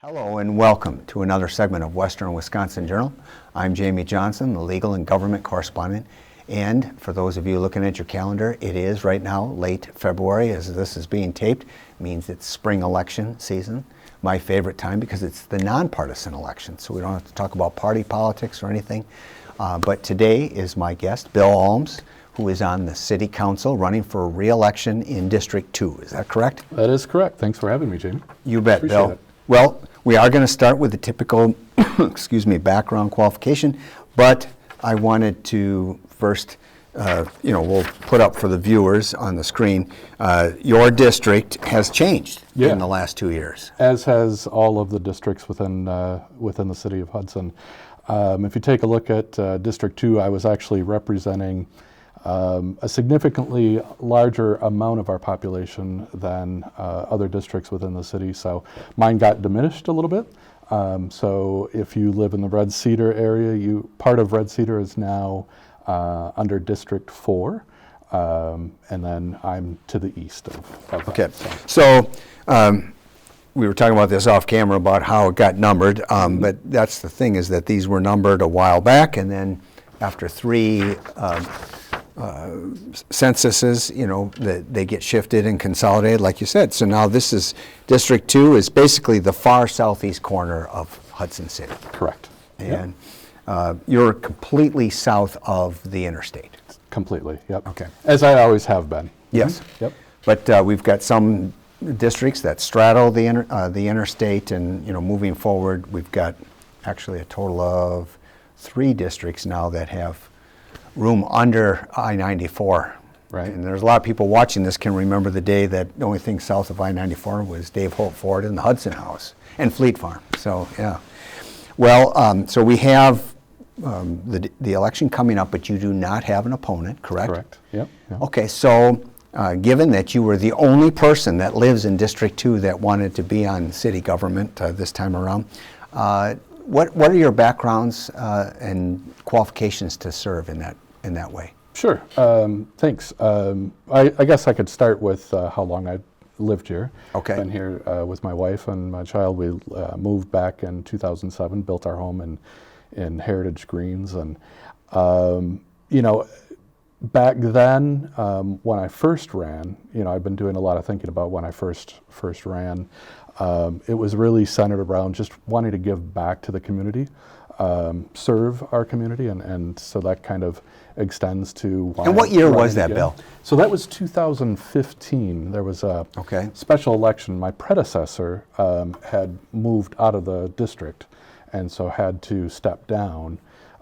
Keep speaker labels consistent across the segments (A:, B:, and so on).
A: Hello and welcome to another segment of Western Wisconsin Journal. I'm Jamie Johnson, the legal and government correspondent. And for those of you looking at your calendar, it is right now late February as this is being taped. It means it's spring election season. My favorite time because it's the nonpartisan election, so we don't have to talk about party politics or anything. But today is my guest, Bill Alms, who is on the City Council running for re-election in District 2. Is that correct?
B: That is correct. Thanks for having me, Jamie.
A: You bet,
B: Appreciate
A: Bill.
B: it.
A: Well, we are going to start with the typical, background qualification, but I wanted to first, we'll put up for the viewers on the screen, your district has changed in the last 2 years.
B: As has all of the districts within the City of Hudson. If you take a look at District 2, I was actually representing a significantly larger amount of our population than other districts within the city, so mine got diminished a little bit. So if you live in the Red Cedar area, part of Red Cedar is now under District 4, and then I'm to the east of that.
A: Okay, so we were talking about this off camera about how it got numbered, but that's the thing, is that these were numbered a while back, and then after three censuses, they get shifted and consolidated, like you said. So now this is District 2 is basically the far southeast corner of Hudson City.
B: Correct.
A: And you're completely south of the interstate.
B: Completely, yep.
A: Okay.
B: As I always have been.
A: Yes.
B: Yep.
A: But we've got some districts that straddle the interstate, and moving forward, we've got actually a total of 3 districts now that have room under I-94.
B: Right.
A: And there's a lot of people watching this can remember the day that the only thing south of I-94 was Dave Holt Ford and the Hudson House and Fleet Farm. So, yeah. Well, so we have the election coming up, but you do not have an opponent, correct?
B: Correct, yep.
A: Okay, so given that you were the only person that lives in District 2 that wanted to be on city government this time around, what are your backgrounds and qualifications to serve in that way?
B: Sure, thanks. I guess I could start with how long I lived here.
A: Okay.
B: Been here with my wife and my child. We moved back in 2007, built our home in Heritage Greens, and back then when I first ran, I've been doing a lot of thinking about when I first ran. It was really centered around just wanting to give back to the community, serve our community, and so that kind of extends to why.
A: And what year was that, Bill?
B: So that was 2015. There was a special election. My predecessor had moved out of the district, and so had to step down.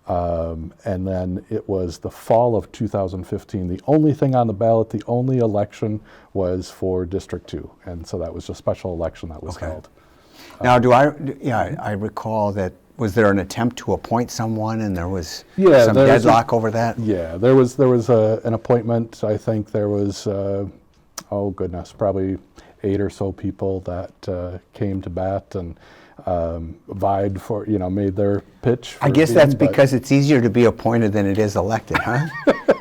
B: And then it was the fall of 2015. The only thing on the ballot, the only election was for District 2. And so that was a special election that was held.
A: Now, I recall that, was there an attempt to appoint someone and there was some deadlock over that?
B: Yeah, there was an appointment. I think there was, probably 8 or so people that came to bat and vied for, made their pitch.
A: I guess that's because it's easier to be appointed than it is elected, huh?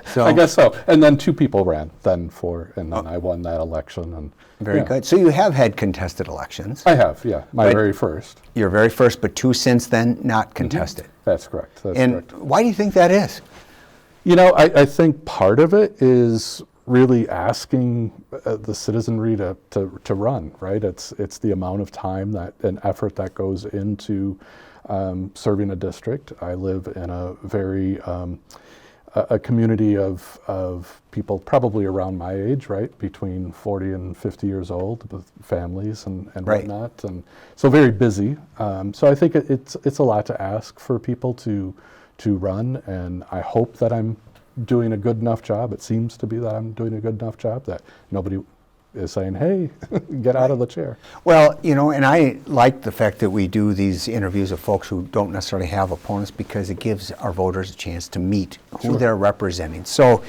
A: So,
B: I guess so. And then 2 people ran and then I won that election. And
A: very good. So you have had contested elections.
B: I have, yeah. My very first.
A: Your very first, but 2 since then not contested.
B: Mm-hmm. That's correct.
A: And why do you think that is?
B: I think part of it is really asking the citizenry to run, right? It's the amount of time and effort that goes into serving a district. I live in a very a community of people probably around my age, right, between 40 and 50 years old, with families and whatnot, and so very busy. So I think it's a lot to ask for people to run, and I hope that I'm doing a good enough job. It seems to be that I'm doing a good enough job that nobody is saying, hey, get out of the chair.
A: Well, and I like the fact that we do these interviews of folks who don't necessarily have opponents, because it gives our voters a chance to meet who they're representing. So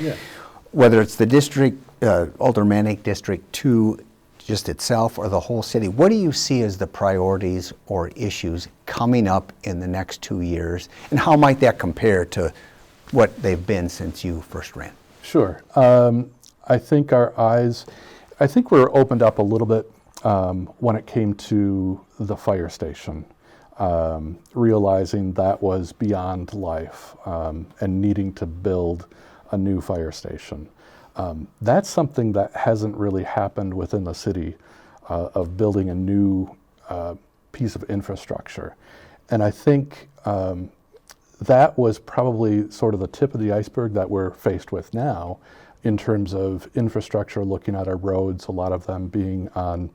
A: whether it's the district, Aldermanic District 2 just itself, or the whole city, what do you see as the priorities or issues coming up in the next 2 years, and how might that compare to what they've been since you first ran?
B: Sure. I think we're opened up a little bit when it came to the fire station, realizing that was beyond life, and needing to build a new fire station. That's something that hasn't really happened within the city, of building a new piece of infrastructure. And I think that was probably sort of the tip of the iceberg that we're faced with now in terms of infrastructure, looking at our roads, a lot of them being on,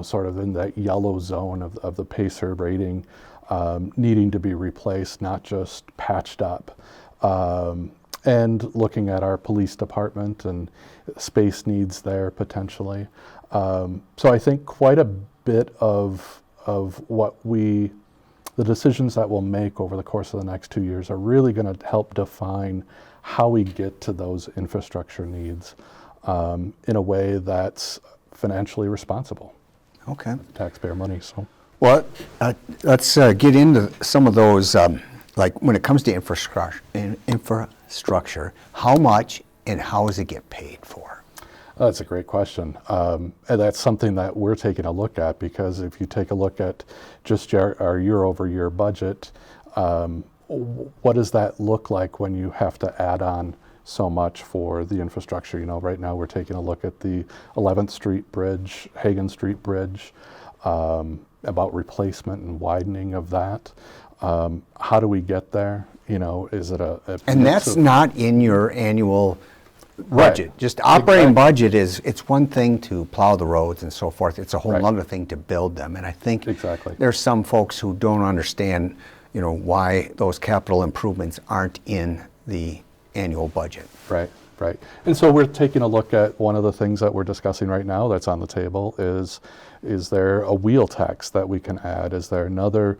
B: sort of in that yellow zone of the PACER rating, needing to be replaced, not just patched up. And looking at our police department and space needs there potentially. So I think quite a bit of the decisions that we'll make over the course of the next 2 years are really going to help define how we get to those infrastructure needs in a way that's financially responsible.
A: Okay.
B: Taxpayer money, so.
A: Well, let's get into some of those, like when it comes to infrastructure, how much and how does it get paid for?
B: That's a great question. And that's something that we're taking a look at, because if you take a look at just our year-over-year budget, what does that look like when you have to add on so much for the infrastructure? Right now we're taking a look at the 11th Street Bridge, Hagan Street Bridge, about replacement and widening of that. How do we get there? Is it a
A: and that's not in your annual budget.
B: Right.
A: Just operating budget it's one thing to plow the roads and so forth. It's a whole
B: Right.
A: other thing to build them. And I think
B: Exactly.
A: there's some folks who don't understand, why those capital improvements aren't in the annual budget.
B: Right. And so we're taking a look at one of the things that we're discussing right now that's on the table is there a wheel tax that we can add? Is there another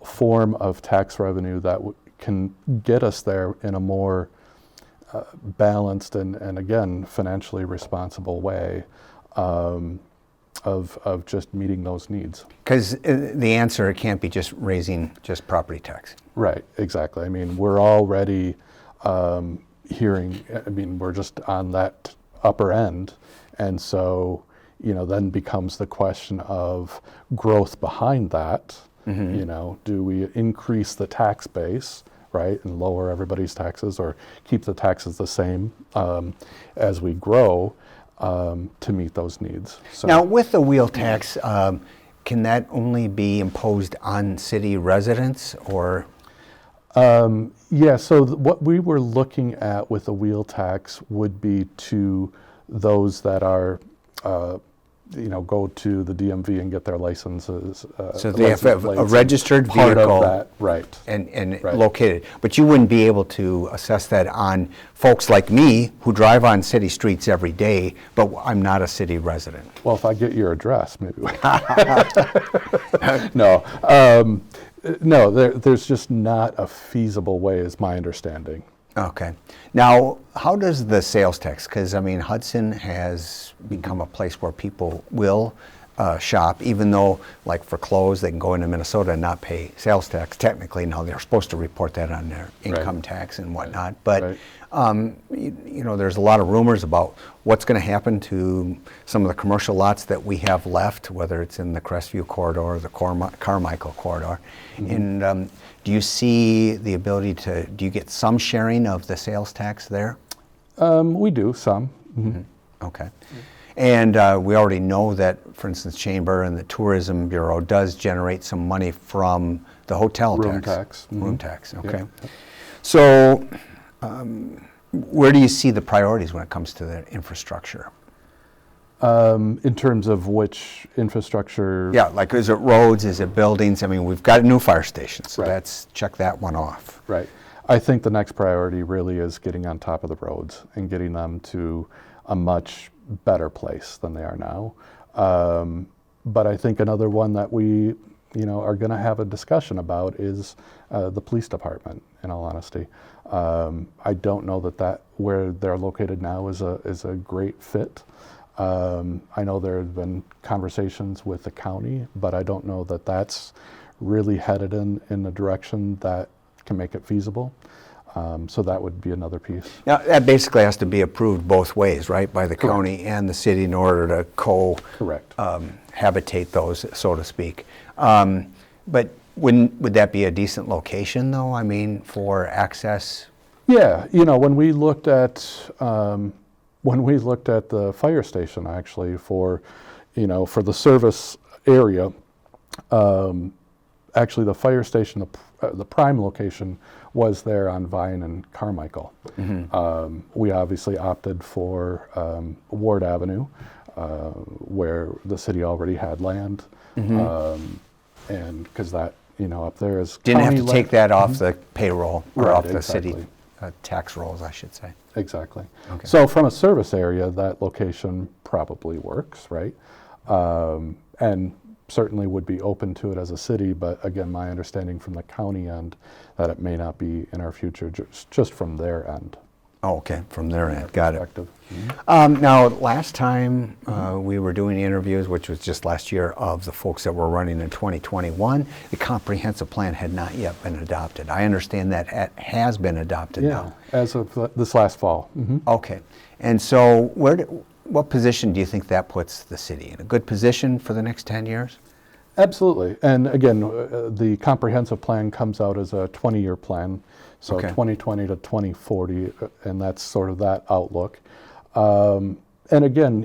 B: form of tax revenue that can get us there in a more balanced and again, financially responsible way of just meeting those needs?
A: Because the answer can't be just raising just property tax.
B: Right, exactly. I mean, we're already we're just on that upper end. And so, then becomes the question of growth behind that. Mm-hmm. Do we increase the tax base, right, and lower everybody's taxes, or keep the taxes the same as we grow to meet those needs? So,
A: Now, with the wheel tax, can that only be imposed on city residents, or?
B: yeah, so what we were looking at with the wheel tax would be to those that are go to the DMV and get their licenses.
A: So they have to have a registered
B: part
A: vehicle.
B: Of that, right.
A: And
B: Right.
A: located. But you wouldn't be able to assess that on folks like me who drive on city streets every day, but I'm not a city resident.
B: Well, if I get your address, maybe. No, there's just not a feasible way, is my understanding.
A: Okay. Now, how does the sales tax, because Hudson has become a place where people will shop, even though, like for clothes, they can go into Minnesota and not pay sales tax. Technically, now they're supposed to report that on their income tax and whatnot. But there's a lot of rumors about what's going to happen to some of the commercial lots that we have left, whether it's in the Crestview corridor or the Carmichael corridor. Mm-hmm. And do you see the ability do you get some sharing of the sales tax there?
B: We do, some.
A: Mm-hmm. Okay. And we already know that, for instance, Chamber and the Tourism Bureau does generate some money from the hotel
B: Room tax. Mm-hmm.
A: Room tax, okay.
B: Yeah.
A: So where do you see the priorities when it comes to the infrastructure?
B: In terms of which infrastructure?
A: Yeah, like is it roads, is it buildings? We've got a new fire station, so
B: Right.
A: check that one off.
B: Right. I think the next priority really is getting on top of the roads and getting them to a much better place than they are now. But I think another one that we are going to have a discussion about is the police department, in all honesty. I don't know that where they're located now is a great fit. I know there have been conversations with the county, but I don't know that that's really headed in the direction that can make it feasible. So that would be another piece.
A: Now, that basically has to be approved both ways, right, by the county and the city in order to
B: Correct.
A: habitate those, so to speak. But would that be a decent location, though? I mean, for access?
B: Yeah, when we looked at the fire station, actually, for the service area, actually the fire station, the prime location was there on Vine and Carmichael.
A: Mm-hmm.
B: We obviously opted for Ward Avenue, where the city already had land, and because that, up there is
A: Didn't have
B: county
A: to take
B: land.
A: that off the payroll, or
B: Right,
A: off the
B: exactly.
A: city tax rolls, I should say.
B: Exactly.
A: Okay.
B: So from a service area, that location probably works, right? And certainly would be open to it as a city, but again, my understanding from the county end that it may not be in our future, just from their end.
A: Oh, okay, from their end, got it.
B: Perspective.
A: Now, last time we were doing interviews, which was just last year, of the folks that were running in 2021, the comprehensive plan had not yet been adopted. I understand that it has been adopted now.
B: As of this last fall.
A: Okay, and so what position do you think that puts the city in? A good position for the next 10 years?
B: Absolutely. And again, the comprehensive plan comes out as a 20-year plan, so
A: Okay.
B: 2020 to 2040, and that's sort of that outlook. And again,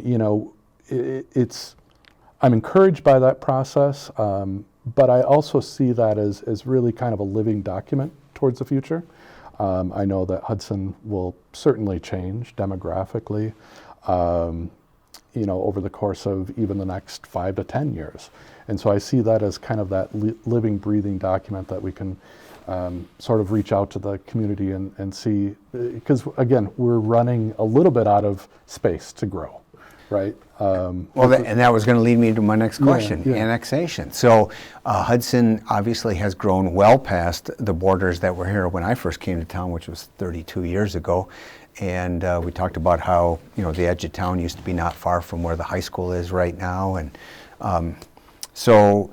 B: I'm encouraged by that process, but I also see that as really kind of a living document towards the future. I know that Hudson will certainly change demographically, over the course of even the next 5 to 10 years. And so I see that as kind of that living, breathing document that we can sort of reach out to the community and see, because again, we're running a little bit out of space to grow, right?
A: And that was going to lead me to my next question, annexation. So Hudson obviously has grown well past the borders that were here when I first came to town, which was 32 years ago. And we talked about how, the edge of town used to be not far from where the high school is right now. And so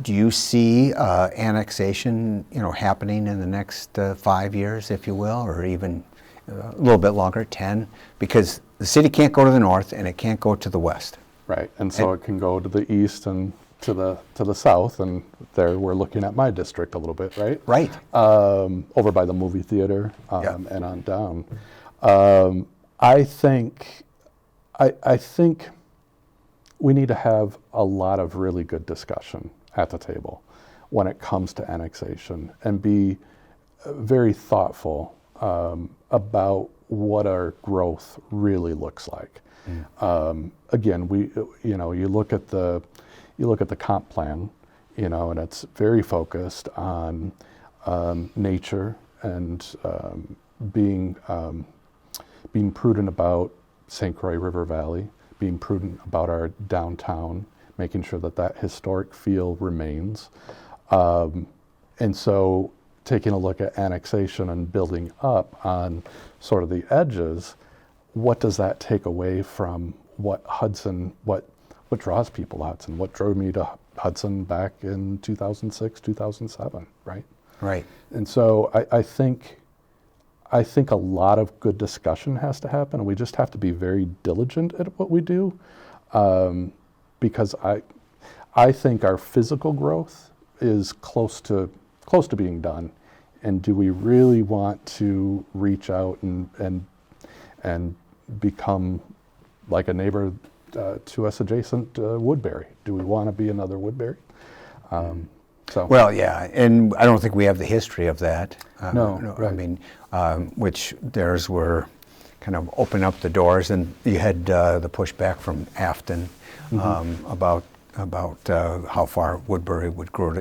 A: do you see annexation, happening in the next 5 years, if you will, or even a little bit longer, 10? Because the city can't go to the north and it can't go to the west.
B: Right, and so it can go to the east and to the south, and there we're looking at my district a little bit, right?
A: Right.
B: Over by the movie theater and on down. I think we need to have a lot of really good discussion at the table when it comes to annexation, and be very thoughtful about what our growth really looks like. Again, you look at the comp plan, and it's very focused on nature and being prudent about St. Croix River Valley, being prudent about our downtown, making sure that historic feel remains. And so taking a look at annexation and building up on sort of the edges, what does that take away from what Hudson, what draws people to Hudson, what drove me to Hudson back in 2006, 2007, right?
A: Right.
B: And so I think a lot of good discussion has to happen, and we just have to be very diligent at what we do, because I think our physical growth is close to being done. And do we really want to reach out and become like a neighbor to us adjacent, Woodbury? Do we want to be another Woodbury?
A: Well, yeah, and I don't think we have the history of that.
B: No, right.
A: I mean, which theirs were kind of open up the doors, and you had the pushback from Afton about how far Woodbury would grow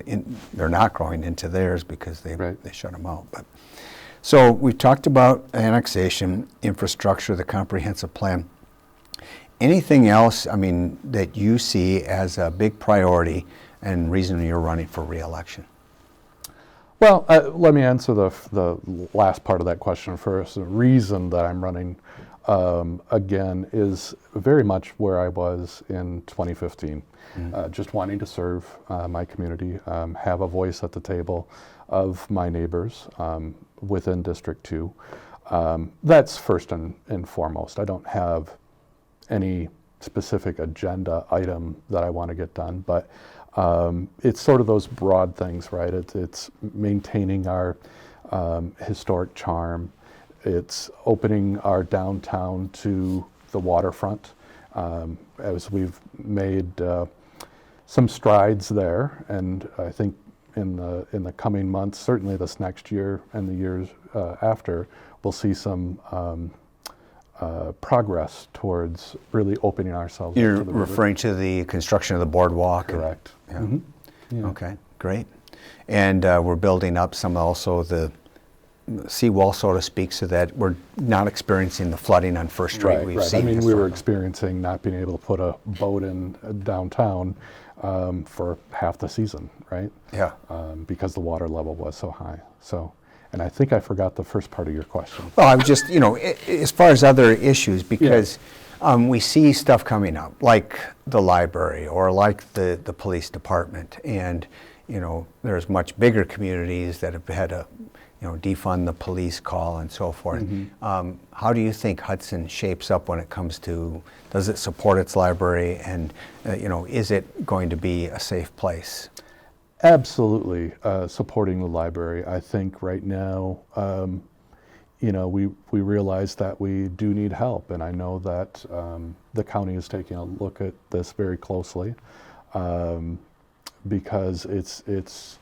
A: they're not growing into theirs because they shut them out. But so we talked about annexation, infrastructure, the comprehensive plan. Anything else, I mean, that you see as a big priority and reason you're running for re-election?
B: Well, let me answer the last part of that question first. The reason that I'm running again, is very much where I was in 2015. Just wanting to serve my community, have a voice at the table of my neighbors within District 2. That's first and foremost. I don't have any specific agenda item that I want to get done, but it's sort of those broad things, right? It's maintaining our historic charm. It's opening our downtown to the waterfront, as we've made some strides there, and I think in the coming months, certainly this next year and the years after, we'll see some progress towards really opening ourselves up
A: You're
B: to the river.
A: referring to the construction of the boardwalk?
B: Correct.
A: Yeah.
B: Mhm. Yeah.
A: Okay, great. And we're building up some also the seawall, so to speak, so that we're not experiencing the flooding on First Street
B: Right,
A: we've
B: right.
A: seen.
B: I mean, we were
A: historically.
B: experiencing not being able to put a boat in downtown for half the season, right?
A: Yeah.
B: Because the water level was so high. So, and I think I forgot the first part of your question.
A: Well, I was just, as far as other issues, because we see stuff coming up, like the library or like the police department, and there's much bigger communities that have had to, defund the police call and so forth. How do you think Hudson shapes up when it comes to, does it support its library, and is it going to be a safe place?
B: Absolutely supporting the library. I think right now, we realize that we do need help, and I know that the county is taking a look at this very closely, because it's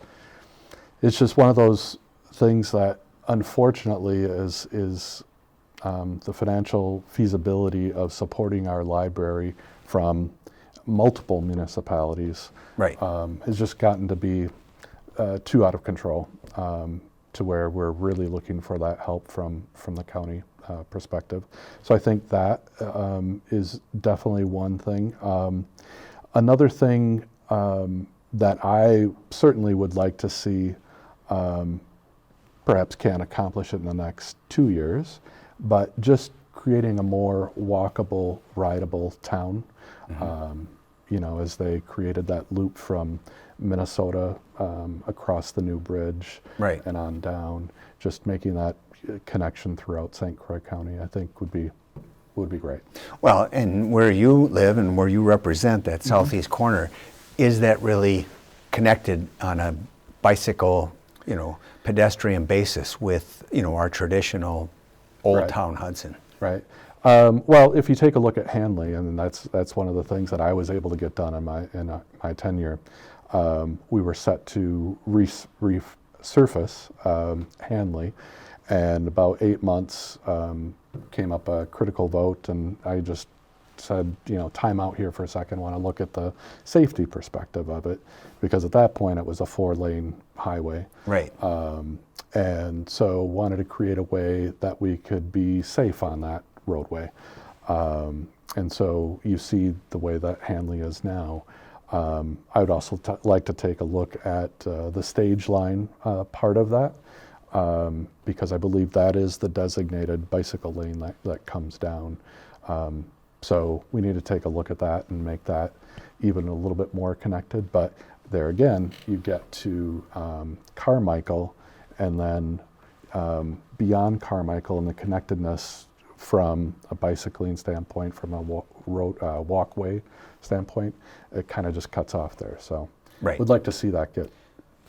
B: just one of those things that unfortunately is the financial feasibility of supporting our library from multiple municipalities
A: Right.
B: has just gotten to be too out of control, to where we're really looking for that help from the county perspective. So I think that is definitely one thing. Another thing that I certainly would like to see, perhaps can't accomplish it in the next 2 years, but just creating a more walkable, rideable town. As they created that loop from Minnesota across the new bridge,
A: Right.
B: and on down, just making that connection throughout St. Croix County, I think would be great.
A: Well, and where you live and where you represent, that southeast corner, is that really connected on a bicycle, pedestrian basis with, our traditional Old
B: Right.
A: Town Hudson?
B: Right. Well, if you take a look at Hanley, and that's one of the things that I was able to get done in my tenure, we were set to resurface Hanley, and about 8 months came up a critical vote, and I just said, time out here for a second, want to look at the safety perspective of it, because at that point it was a 4-lane highway.
A: Right.
B: And so wanted to create a way that we could be safe on that roadway. And so you see the way that Hanley is now. I would also like to take a look at the stage line part of that, because I believe that is the designated bicycle lane that comes down. So we need to take a look at that and make that even a little bit more connected. But there again, you get to Carmichael, and then beyond Carmichael, and the connectedness from a bicycling standpoint, from a walkway standpoint, it kind of just cuts off there. So
A: Right.
B: we'd like to see that get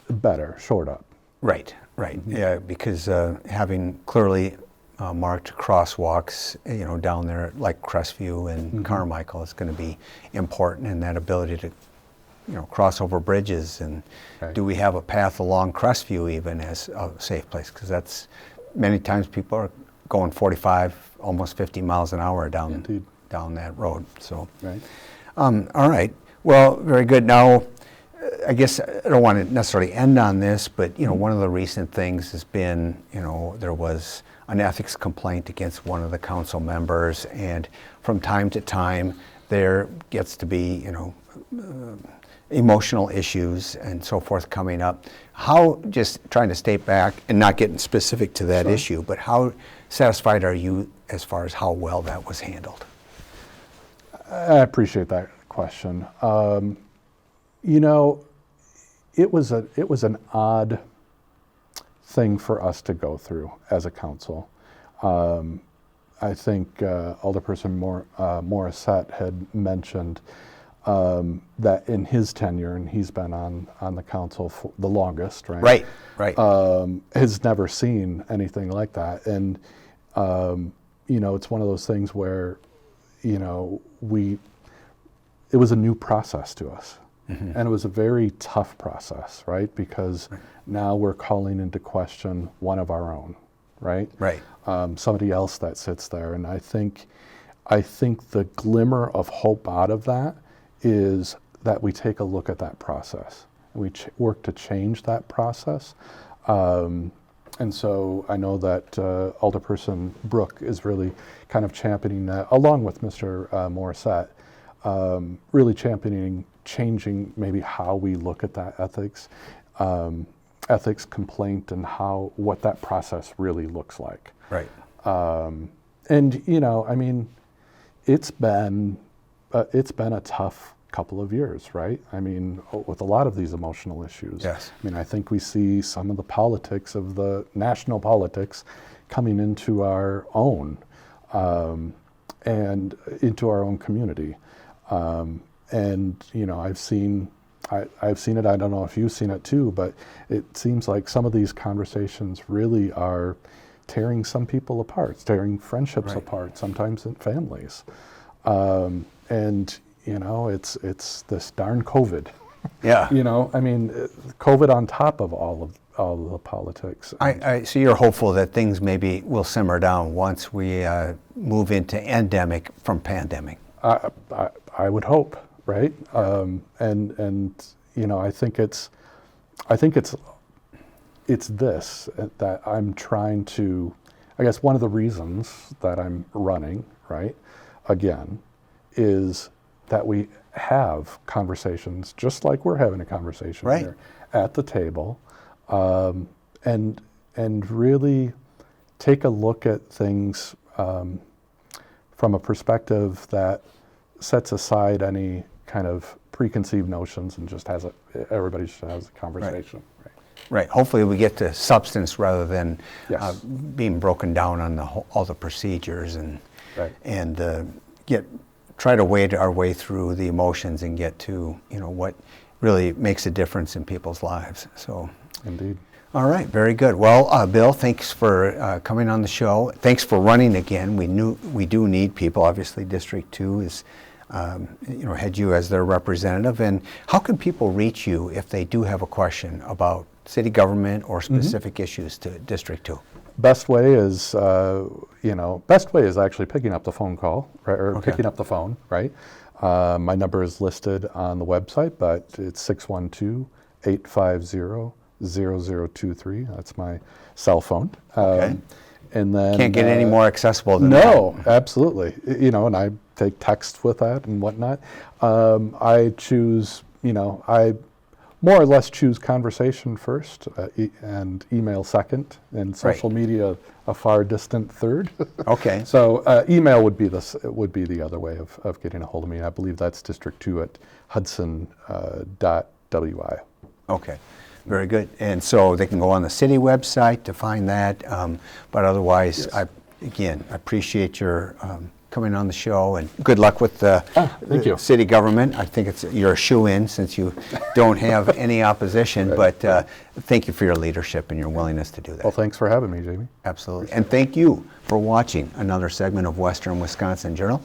B: better, shored up.
A: Right, right. Yeah, because having clearly marked crosswalks, down there like Crestview and Carmichael is going to be important, and that ability to, cross over bridges. And
B: Right.
A: do we have a path along Crestview even as a safe place? Because that's, many times people are going 45, almost 50 miles an hour
B: Indeed.
A: down that road. So,
B: Right.
A: all right. Well, very good. Now, I guess I don't want to necessarily end on this, but one of the recent things has been, there was an ethics complaint against one of the council members, and from time to time there gets to be, emotional issues and so forth coming up. How, just trying to stay back and not getting specific to that
B: Sure.
A: issue, but how satisfied are you as far as how well that was handled?
B: I appreciate that question. You know, it was an odd thing for us to go through as a council. I think Alderperson Morissette had mentioned that in his tenure, and he's been on the council for the longest, right?
A: Right.
B: Has never seen anything like that. And, you know, it's one of those things where, you know, it was a new process to us. Mm-hmm. And it was a very tough process, right? Because now we're calling into question one of our own, right?
A: Right.
B: Somebody else that sits there. And I think the glimmer of hope out of that is that we take a look at that process. We work to change that process. And so I know that Alderperson Brooke is really kind of championing that, along with Mr. Morissette, really championing changing maybe how we look at that ethics complaint and what that process really looks like.
A: Right.
B: And you know, I mean, it's been a tough couple of years, right? I mean, with a lot of these emotional issues.
A: Yes.
B: I mean, I think we see some of the politics of the national politics coming into our own and into our own community. And you know, I've seen it. I don't know if you've seen it too, but it seems like some of these conversations really are tearing some people apart, tearing friendships apart, sometimes in families. And you know, it's this darn COVID.
A: Yeah.
B: You know, I mean, COVID on top of all of the politics.
A: So you're hopeful that things maybe will simmer down once we move into endemic from pandemic.
B: I would hope, right? And you know, I think it's this that I'm trying to. I guess one of the reasons that I'm running, right, again, is that we have conversations just like we're having a conversation here at the table, and really take a look at things from a perspective that sets aside any kind of preconceived notions and just everybody just has a conversation.
A: Right. Hopefully we get to substance rather than being broken down on all the procedures and try to wade our way through the emotions and get to, you know, what really makes a difference in people's lives. So.
B: Indeed.
A: All right, very good. Well, Bill, thanks for coming on the show. Thanks for running again. We do need people. Obviously, District 2 is, had you as their representative. And how can people reach you if they do have a question about city government or specific issues to District 2?
B: Best way is, actually picking up the phone call, right, or picking up the phone, right? My number is listed on the website, but it's 612-850-0023. That's my cell phone. And then
A: can't get any more accessible than
B: that. Absolutely. You know, and I take text with that and whatnot. I choose, I more or less choose conversation first and email second, and social media a far distant third.
A: Okay.
B: So email would be the other way of getting a hold of me. I believe that's District 2 at hudson.wi.
A: Okay. Very good. And so they can go on the city website to find that. But otherwise, I appreciate your coming on the show, and good luck with the city government. I think you're a shoo-in since you don't have any opposition, but thank you for your leadership and your willingness to do that.
B: Well, thanks for having me, Jamie.
A: Absolutely. And thank you for watching another segment of Western Wisconsin Journal.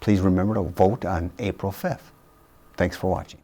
A: Please remember to vote on April 5th. Thanks for watching.